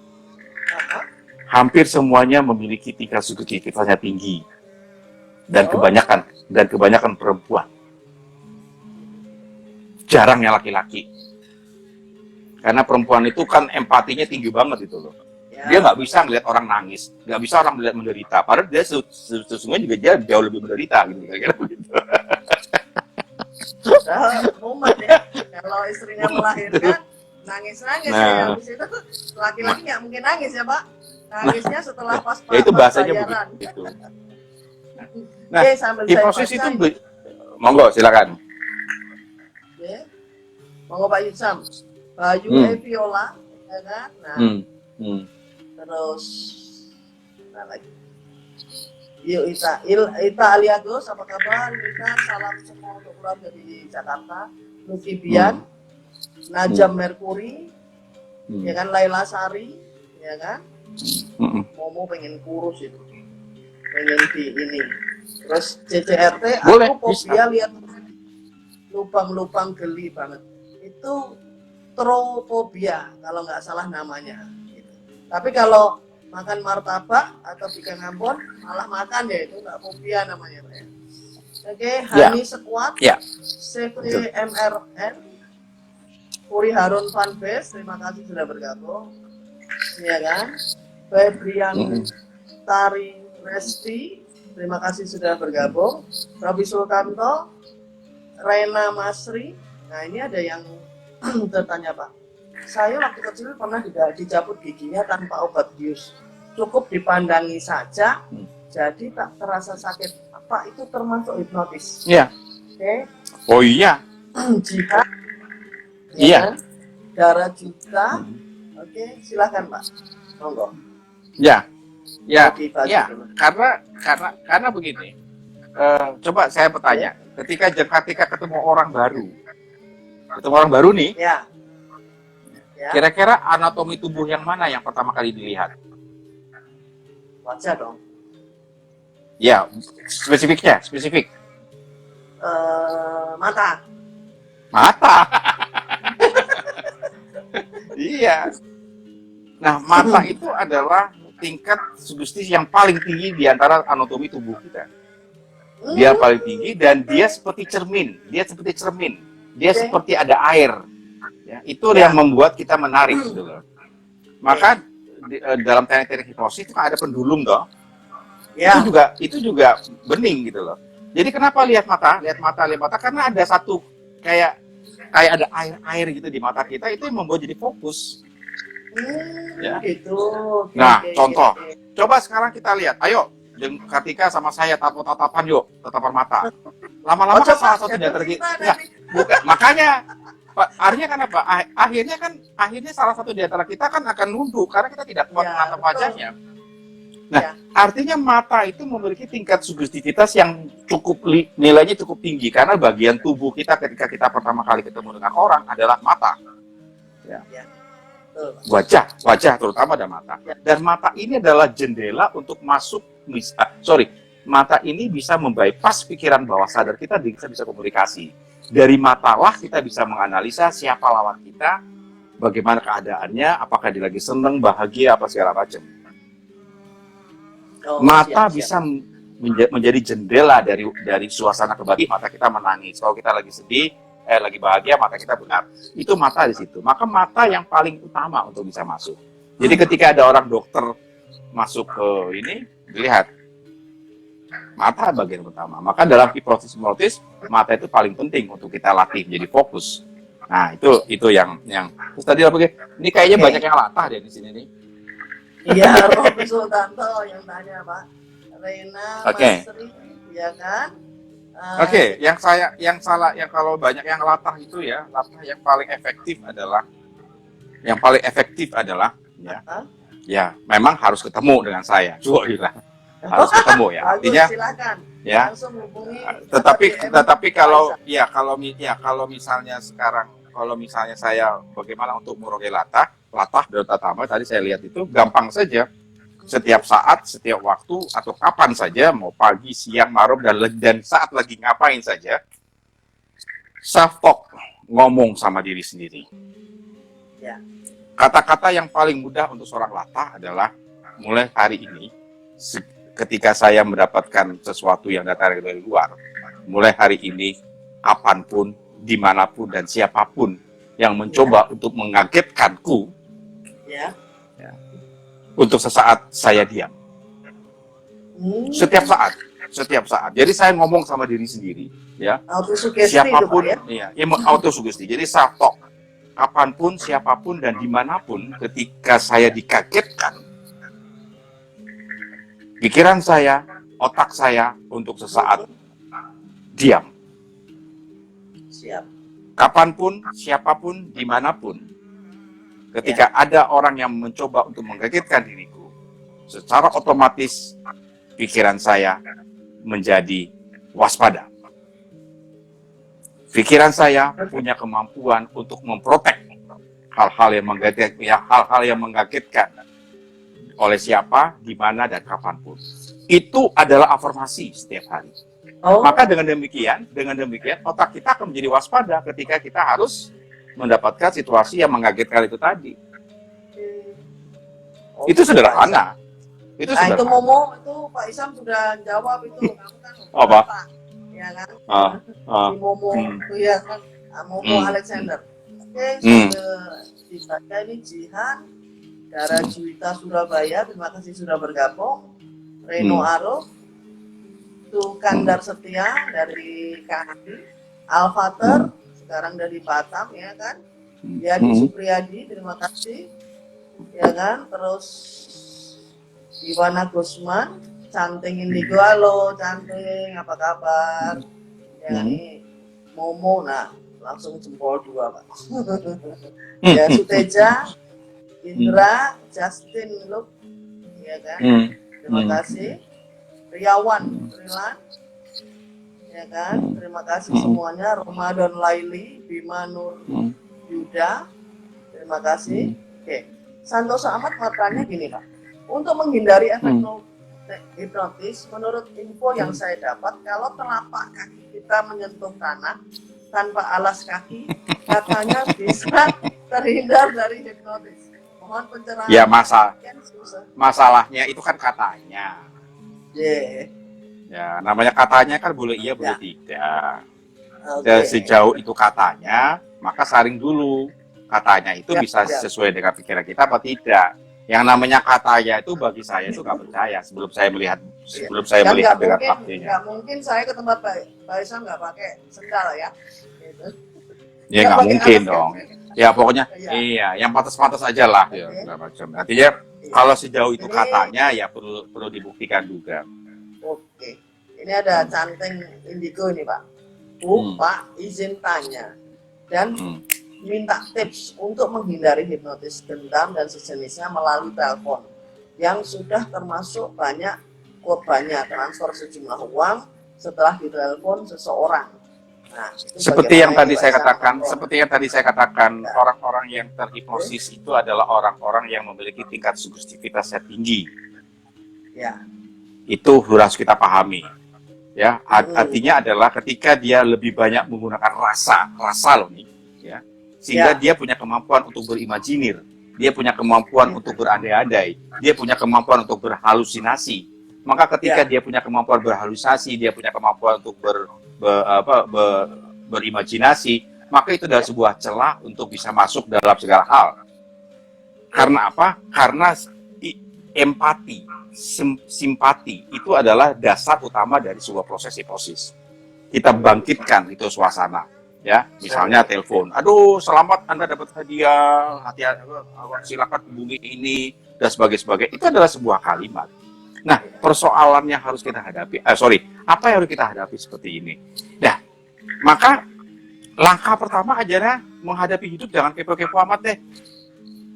hampir semuanya memiliki tingkat sugestivitasnya tinggi. Dan kebanyakan perempuan. Jarangnya laki-laki. Karena perempuan itu kan empatinya tinggi banget itu loh. Dia nggak bisa ngeliat orang nangis, nggak bisa orang melihat menderita. Padahal dia sesungguhnya juga dia jauh lebih menderita gitu, kira-kira begitu. Momen ya, kalau istrinya melahirkan nangis-nangis ya, habis itu laki-laki nggak mungkin nangis ya Pak. Nangisnya setelah pas ya itu bahasanya bayaran. begitu. Nah, hipnosis itu monggo silakan. Monggo Pak Yusam, Bayu Eviola, ya kan? Nah, terus lagi. Yuk Ita Aliagos, apa kabar? Ita, salam semua untuk keluarga di Jakarta. Luki Bian, Najam Merkuri, ya kan, Laila Sari, ya kan? Momo pengen kurus itu, pengen di ini. Terus CCRT, aku fobia lihat lubang-lubang geli banget. Itu tropobia kalau nggak salah namanya. Tapi kalau makan martabak atau ikan Ambon malah makan ya, itu nggak fobia namanya Pak ya. Oke, Hani Sekuat, CVMRN, Puri Harun Fanbase, terima kasih sudah bergabung, ya kan. Febrian Tari Resti, terima kasih sudah bergabung. Robi Sultanto, Rena Masri. Nah ini ada yang bertanya Pak, saya waktu kecil pernah dicabut giginya tanpa obat bius, cukup dipandangi saja, jadi tak terasa sakit. Apa itu termasuk hipnotis? Iya. Oke. Oh iya. Jihad. Iya. Kan? Darah juta. Oke, silakan Pak. Monggo. Ya. Karena begini. Coba saya bertanya, ketika ketemu orang baru nih. Ya. Kira-kira anatomi tubuh yang mana yang pertama kali dilihat? Wajah dong. Ya, spesifik. Mata. Iya. Nah, mata itu adalah tingkat sugesti yang paling tinggi di antara anatomi tubuh kita. Dia paling tinggi dan dia seperti cermin. dia Oke. seperti ada air. Ya, itu Ya. yang membuat kita menarik gitu loh. Maka dalam teknik hipnosis itu kan ada pendulum dong. Ya. Itu juga bening gitu loh. Jadi kenapa lihat mata? Karena ada satu kayak ada air gitu di mata kita, itu yang membuat jadi fokus. Ya. Gitu. Oke, Nah, oke, contoh. oke. Coba sekarang kita lihat. Ayo, Kartika sama saya tatapan yuk, tatapan mata. Lama-lama kan salah satu di antara kita. Ya, bukan. Makanya akhirnya kan apa? Akhirnya salah satu di antara kita kan akan nunduk karena kita tidak kuat menatap wajahnya. Nah, artinya mata itu memiliki tingkat sugestivitas yang nilainya cukup tinggi karena bagian tubuh kita ketika kita pertama kali ketemu dengan orang adalah mata. Ya. Wajah terutama ada mata. Dan mata ini adalah jendela untuk masuk mata ini bisa membypass pikiran bawah sadar kita bisa komunikasi. Dari matalah kita bisa menganalisa siapa lawan kita, bagaimana keadaannya, apakah dia lagi senang, bahagia, apa segala macam. Mata bisa menjadi jendela dari suasana kebahagiaan. Mata kita menangis. Kalau kita lagi sedih, lagi bahagia, mata kita benar. Itu mata di situ. Maka mata yang paling utama untuk bisa masuk. Jadi ketika ada orang dokter masuk ke ini, dilihat mata bagian utama. Maka dalam hipnotis mata itu paling penting untuk kita latih menjadi fokus. Nah, itu yang terus tadi apa? Ini kayaknya banyak yang latah deh di sini nih. Iya, Robi Sultanto yang tanya, Pak. Reina Masri, ya kan? Oke, yang salah, yang kalau banyak yang latah itu ya, latah yang paling efektif adalah ya memang harus ketemu dengan saya. Harus ketemu ya. Artinya silakan. Ya. Langsung hubungi. Tetapi kalau misalnya sekarang, kalau misalnya saya bagaimana untuk muroge latah dari tatama tadi saya lihat itu gampang saja. Setiap saat, setiap waktu, atau kapan saja, mau pagi, siang, malam, dan saat lagi ngapain saja, self-talk, ngomong sama diri sendiri. Ya. Kata-kata yang paling mudah untuk seorang latah adalah, mulai hari ini, ketika saya mendapatkan sesuatu yang datang dari luar, mulai hari ini, kapanpun, dimanapun, dan siapapun yang mencoba untuk mengagetkanku, untuk sesaat saya diam. Setiap saat. Jadi saya ngomong sama diri sendiri, ya. Siapapun, autosugesti. Jadi self-talk. Kapanpun, siapapun, dan dimanapun, ketika saya dikagetkan, pikiran saya, otak saya untuk sesaat diam. Siap. Kapanpun, siapapun, dimanapun, ketika ada orang yang mencoba untuk mengkagetkan diriku, secara otomatis pikiran saya menjadi waspada. Pikiran saya punya kemampuan untuk memprotek hal-hal yang mengagetkan oleh siapa, di mana, dan kapanpun. Itu adalah afirmasi setiap hari. Maka dengan demikian, otak kita akan menjadi waspada ketika kita harus mendapatkan situasi yang mengagetkan itu tadi. Itu sederhana. Itu Momo, itu Pak Isam sudah jawab itu. Kamu kan apa? Ya kan? Di Momo itu ya kan, Momo Alexander. Oke, dibaca ini Jihan, Dara Juwita Surabaya, terima kasih sudah bergabung. Reno Aro, Kandar Setia dari KHI, Alfater, sekarang dari Batam, ya kan? Yadi Supriyadi, terima kasih, ya kan? Terus Iwana Gusman, Canting Indigo, halo Canting, apa kabar? Ya ini Momo, nah langsung jempol 2, Pak. Ya Suteja, Indra, Justin, Luke, ya kan? Terima kasih. Riawan, Rilan, ya kan? Terima kasih semuanya. Ramadan Laili, Bima Nur Yuda, terima kasih. Oke, Santoso Ahmad bertanya gini, Pak. Untuk menghindari efek hipnotis, menurut info yang saya dapat, kalau telapak kaki kita menyentuh tanah tanpa alas kaki, katanya bisa terhindar dari hipnotis. Mohon pencerahan. Ya, masalahnya itu kan katanya. Yeah. Ya, namanya katanya kan boleh iya, boleh tidak. Oke. Sejauh itu katanya, maka saring dulu. Katanya itu Ya, bisa ya. sesuai dengan pikiran kita apa tidak. Yang namanya katanya itu bagi saya itu nggak percaya sebelum saya melihat Ya. dengan Nggak faktanya. mungkin saya ke tempat Pak Isa nggak pakai sendal ya. Gitu. Ya Nggak nggak pakai mungkin alas dong. kaki. Ya pokoknya Ya. iya, yang pantas-pantas aja lah ya Oke. segala macam. Artinya Iya. kalau sejauh itu Ini- katanya ya perlu dibuktikan juga. Oke. Ini ada canting indigo ini Pak. Bu, Pak, izin tanya dan minta tips untuk menghindari hipnotis dendam dan sejenisnya melalui telepon yang sudah termasuk banyak korbannya transfer sejumlah uang setelah ditelepon seseorang. Nah, itu Seperti yang bagaimana tadi ini, saya Pak Isa? katakan, seperti yang tadi saya katakan, Ya. orang-orang yang terhipnosis itu adalah orang-orang yang memiliki tingkat sugestivitas yang tinggi. Ya. Itu harus kita pahami. Ya, artinya adalah ketika dia lebih banyak menggunakan rasa loh nih, ya, sehingga Ya. dia punya kemampuan untuk berimajinir, dia punya kemampuan untuk berandai-andai, dia punya kemampuan untuk berhalusinasi. Maka ketika Ya. dia punya kemampuan berhalusinasi, dia punya kemampuan untuk berimajinasi, maka itu adalah sebuah celah untuk bisa masuk dalam segala hal. Karena apa? Karena empati, simpati itu adalah dasar utama dari sebuah proses hipnosis. Kita bangkitkan itu suasana, ya. Misalnya telepon, aduh selamat Anda dapat hadiah, silakan hubungi ini dan sebagainya. Itu adalah sebuah kalimat. Nah, persoalan yang harus kita hadapi, apa yang harus kita hadapi seperti ini? Nah, maka langkah pertama adalah menghadapi hidup jangan kepo-kepo amat deh.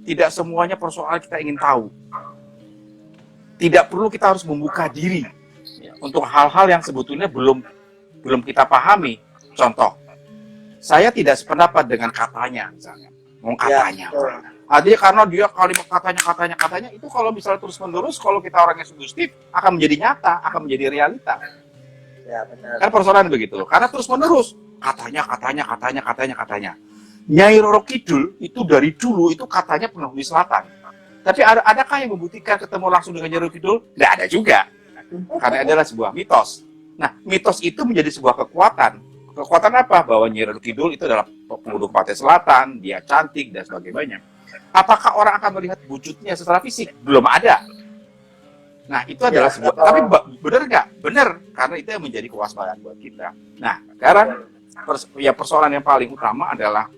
Tidak semuanya persoalan kita ingin tahu. Tidak perlu kita harus membuka diri untuk hal-hal yang sebetulnya belum kita pahami. Contoh, saya tidak sependapat dengan katanya, misalnya. Katanya. Ya, artinya karena dia kalimat katanya itu kalau misalnya terus-menerus, kalau kita orangnya sugestif, akan menjadi nyata, akan menjadi realita. Ya, benar. Kan persoalan begitu. Karena terus-menerus katanya. Nyai Roro Kidul itu dari dulu itu katanya penghuni selatan. Tapi adakah yang membuktikan ketemu langsung dengan Nyai Roro Kidul? Tidak ada juga. Karena adalah sebuah mitos. Nah, mitos itu menjadi sebuah kekuatan. Kekuatan apa? Bahwa Nyai Roro Kidul itu adalah penduduk pantai selatan, dia cantik dan sebagainya. Apakah orang akan melihat wujudnya secara fisik? Belum ada. Nah, itu adalah sebuah. Tapi benar nggak? Benar, karena itu yang menjadi kewaspadaan buat kita. Nah, sekarang persoalan yang paling utama adalah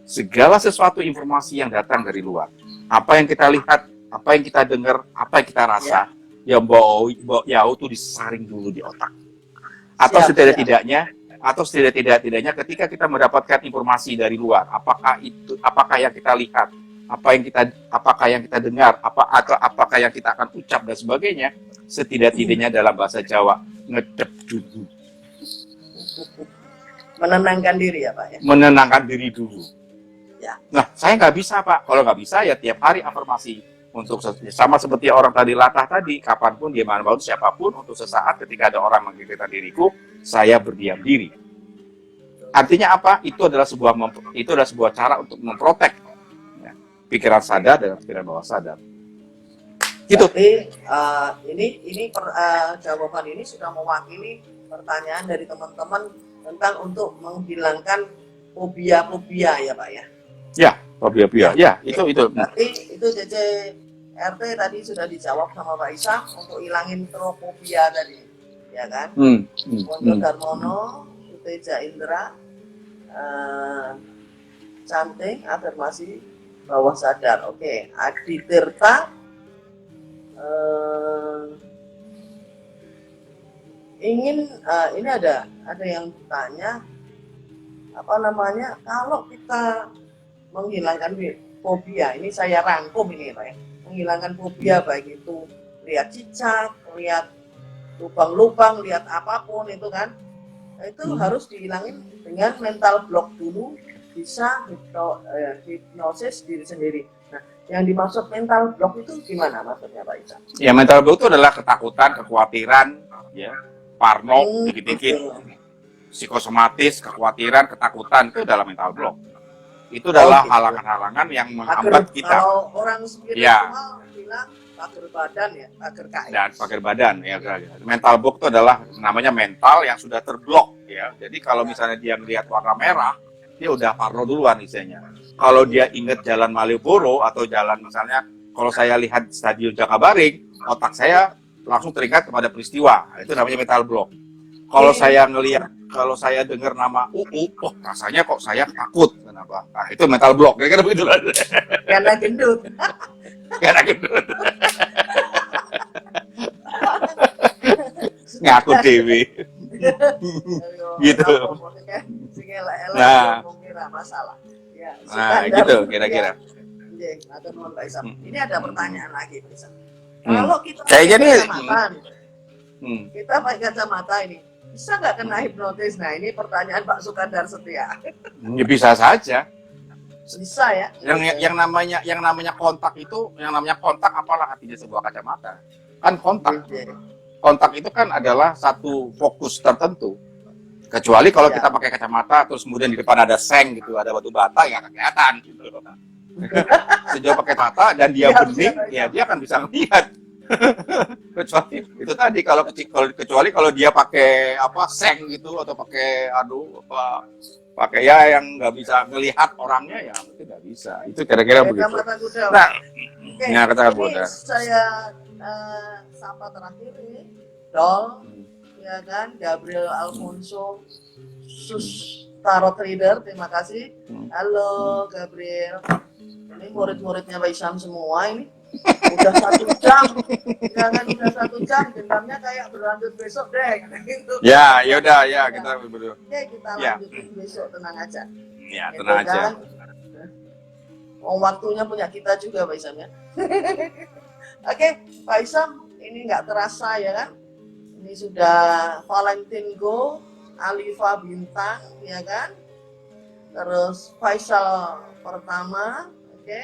segala sesuatu informasi yang datang dari luar. Apa yang kita lihat, apa yang kita dengar, apa yang kita rasa, yang bau itu disaring dulu di otak. Atau setidak-tidaknya ketika kita mendapatkan informasi dari luar, apakah yang kita lihat, apakah yang kita dengar, apakah yang kita akan ucap dan sebagainya, setidak-tidaknya dalam bahasa Jawa ngedep dulu. Menenangkan diri ya Pak ya. Menenangkan diri dulu. Ya. Nah, saya nggak bisa Pak. Kalau nggak bisa ya tiap hari afirmasi untuk sama seperti orang tadi latah tadi, kapanpun di mana pun siapapun untuk sesaat ketika ada orang menggigitkan diriku, saya berdiam diri. Artinya apa? Itu adalah sebuah cara untuk memprotek pikiran sadar dan pikiran bawah sadar. Gitu. Jadi jawaban ini sudah mewakili pertanyaan dari teman-teman tentang untuk menghilangkan fobia ya Pak ya. Ya, fobia. Ya, itu. Berarti itu JJ RT tadi sudah dijawab sama Pak Isa untuk hilangin fobia tadi, ya kan? Untuk Darmono, Suteja Indra, cantik, afirmasi bawah sadar. Oke, Adi Tirta, ini ada yang tanya apa namanya, kalau kita menghilangkan fobia, ini saya rangkum ini Pak ya, menghilangkan fobia baik itu lihat cicak, lihat lubang-lubang, lihat apapun itu kan, itu harus dihilangin dengan mental block dulu, bisa hipnosis diri sendiri. Nah, yang dimaksud mental block itu gimana maksudnya Pak Isa? Ya, mental block itu adalah ketakutan, kekhawatiran, ya, parno, dikit-dikit, psikosomatis, kekhawatiran, ketakutan, itu adalah mental block. Itu adalah halangan-halangan yang menghambat kita. Kalau orang spiritual bilang pagar badan ya, pagar kain. Dan pagar badan ya. Mental block itu adalah namanya mental yang sudah terblok ya. Jadi kalau misalnya dia melihat warna merah, dia udah parno duluan istilahnya. Kalau dia ingat jalan Malioboro atau jalan misalnya, kalau saya lihat Stadion Jakabaring, otak saya langsung teringat kepada peristiwa. Itu namanya mental block. Kalau saya dengar nama UU, oh rasanya kok saya takut. Kenapa? Nah, itu mental block. Kira-kira begitu kan? Karena gendut. Karena gendut. Ngaku dewi. Gitu. Nah, masalah. Ya, nah gitu kira-kira. Ini ada pertanyaan lagi, Pak Isam. Kalau kita kayaknya nih, kita pakai kacamata ini, bisa nggak kena hipnotis? Nah, ini pertanyaan Pak Sukandar Setia. Ya, bisa saja. Bisa ya. Yang namanya kontak itu, apalah artinya sebuah kacamata? Kan kontak. Kontak itu kan adalah satu fokus tertentu. Kecuali kalau kita pakai kacamata terus kemudian di depan ada seng gitu, ada batu bata yang kelihatan gitu. Sejauh pakai mata dan dia bening, ya dia akan bisa melihat. Kecuali itu tadi kecuali kalau dia pakai seng gitu atau pakai pakai ya yang nggak bisa melihat orangnya, ya mungkin nggak bisa. Itu kira-kira begitu. Nah, ya kata kuda. Saya sapa terakhir ini Dol, ya kan, Gabriel Alfonso Tarot Reader, terima kasih. Halo Gabriel, ini murid-muridnya Pak Isam semua ini. Udah 1 jam, jangan udah 1 jam, dendamnya kayak berlanjut besok deh. Gitu. Ya udah ya kita berdua. Oke, kita lanjutin besok, tenang aja. Ya tenang aja. Waktunya punya kita juga Pak Isam ya. Oke, Pak Isam, ini nggak terasa ya kan? Ini sudah Valentine Go, Alifa Bintang, ya kan? Terus Faisal pertama, oke?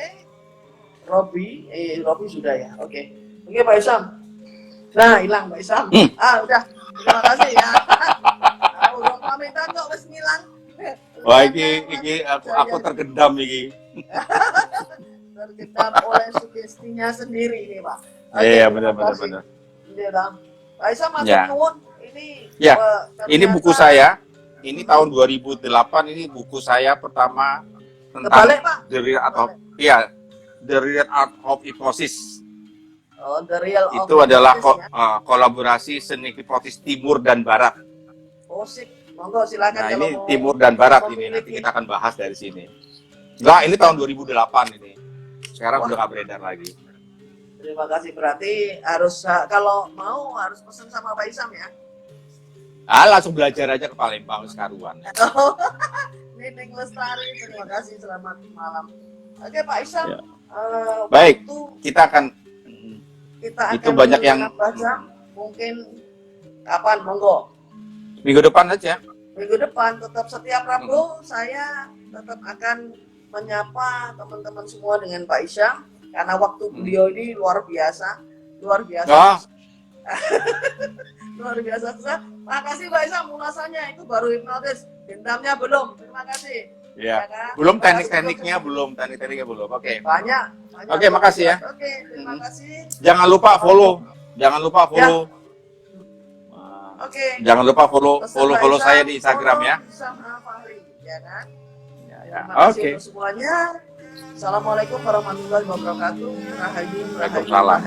Robi sudah ya, oke. Oke Pak Isam. Nah, hilang Pak Isam. Udah. Terima kasih ya. Udah pamitan kok wis ngilang. Wah, iki aku tergendam iki. Tergendam oleh sugestinya sendiri ini, Pak. Iya, benar. Iya, Bang. Pak Isam matur nuwun. Ini buku saya. Ini tahun 2008, ini buku saya pertama tentang The Real Art of Hypnosis. Oh, The Real Art itu adalah kolaborasi seni hipnotis timur dan barat. Oh, sip. Monggo silakan. Nah, ini timur dan barat ini nanti kita akan bahas dari sini. Nah, ini tahun 2008 ini. Sekarang udah nggak beredar lagi. Terima kasih. Berarti harus kalau mau harus pesan sama Pak Isam ya. Langsung belajar aja ke Palembang sekaruan. Nining Lestari, terima kasih, selamat malam. Oke Pak Isam. Ya. Baik, kita akan itu banyak yang baca. Mungkin kapan, monggo. Minggu depan aja. Minggu depan tetap setiap Rabu saya tetap akan menyapa teman-teman semua dengan Pak Isam karena waktu beliau ini luar biasa. Luar biasa. Makasih Pak Isam, ulasannya itu baru hipnotis, dendamnya belum. Terima kasih. Ya, belum teknik-tekniknya belum. Oke. Banyak. Oke, makasih ya. Oke, terima kasih. Jangan lupa follow. Oke. Jangan lupa follow saya di Instagram ya. Ya kan? Ya. Terima kasih untuk semuanya. Assalamualaikum warahmatullahi wabarakatuh. Rahayu. Waalaikumsalam.